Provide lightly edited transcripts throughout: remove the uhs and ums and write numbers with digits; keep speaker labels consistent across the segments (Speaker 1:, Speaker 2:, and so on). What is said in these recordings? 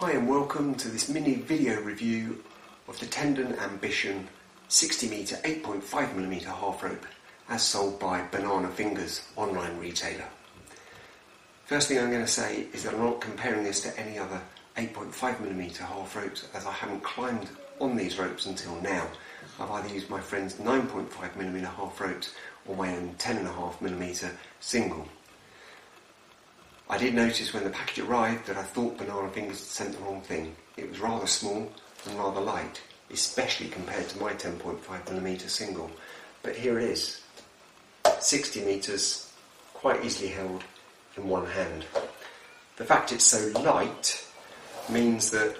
Speaker 1: Hi and welcome to this mini video review of the Tendon Ambition 60 metre 8.5mm half rope as sold by Banana Fingers online retailer. First thing I'm going to say is that I'm not comparing this to any other 8.5mm half ropes, as I haven't climbed on these ropes until now. I've either used my friend's 9.5mm half ropes or my own 10.5mm single. I did notice when the package arrived that I thought Banana Fingers had sent the wrong thing. It was rather small and rather light, especially compared to my 10.5mm single. But here it is, 60 metres, quite easily held in one hand. The fact it's so light means that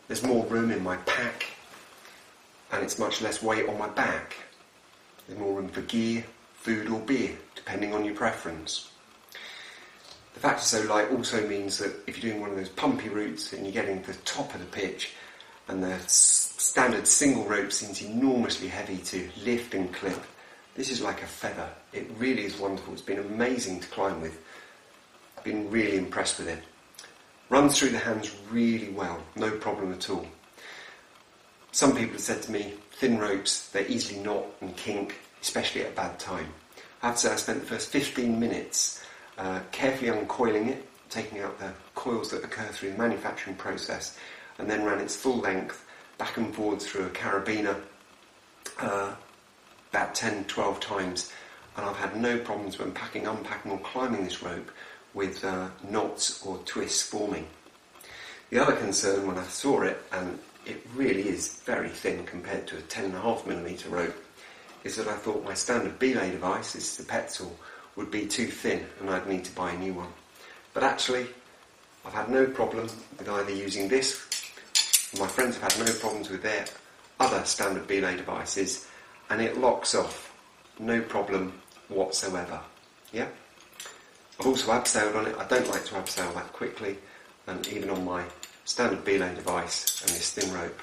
Speaker 1: there's more room in my pack and it's much less weight on my back. There's more room for gear, food or beer, depending on your preference. The fact it's so light also means that if you're doing one of those pumpy routes and you're getting to the top of the pitch and the standard single rope seems enormously heavy to lift and clip, this is like a feather. It really is wonderful. It's been amazing to climb with. I've been really impressed with it. Runs through the hands really well, no problem at all. Some people have said to me, thin ropes, they easily knot and kink, especially at a bad time. I have to say I spent the first 15 minutes carefully uncoiling it, taking out the coils that occur through the manufacturing process, and then ran its full length back and forwards through a carabiner about 10-12 times, and I've had no problems when packing, unpacking or climbing this rope with knots or twists forming. The other concern when I saw it, and it really is very thin compared to a 10.5mm rope, is that I thought my standard belay device, this is the Petzl, would be too thin and I'd need to buy a new one. But actually, I've had no problem with either using this, or my friends have had no problems with their other standard belay devices, and it locks off, no problem whatsoever. Yeah? I've also abseiled on it. I don't like to abseil that quickly, and even on my standard belay device and this thin rope,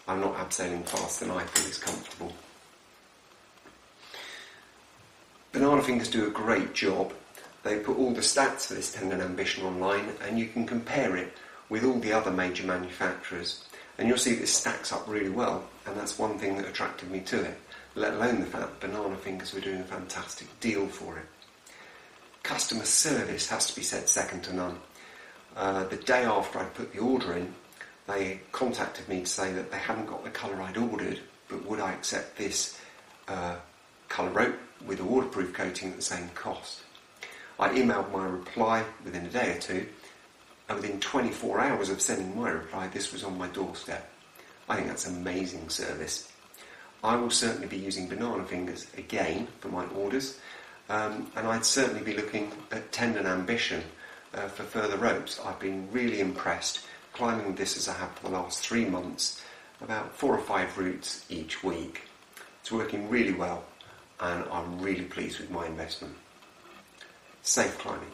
Speaker 1: I'm not abseiling fast and I feel it's comfortable. Banana Fingers do a great job. They put all the stats for this Tendon Ambition online and you can compare it with all the other major manufacturers, and you'll see this stacks up really well, and that's one thing that attracted me to it, let alone the fact that Banana Fingers were doing a fantastic deal for it. Customer service has to be said second to none. The day after I put the order in, they contacted me to say that they hadn't got the colour I'd ordered, but would I accept this colour rope with a waterproof coating at the same cost. I emailed my reply within a day or two, and within 24 hours of sending my reply, this was on my doorstep. I think that's amazing service. I will certainly be using Banana Fingers again for my orders, and I'd certainly be looking at Tendon Ambition for further ropes. I've been really impressed climbing this as I have for the last 3 months, about 4 or 5 routes each week. It's working really well, and I'm really pleased with my investment. Safe climbing.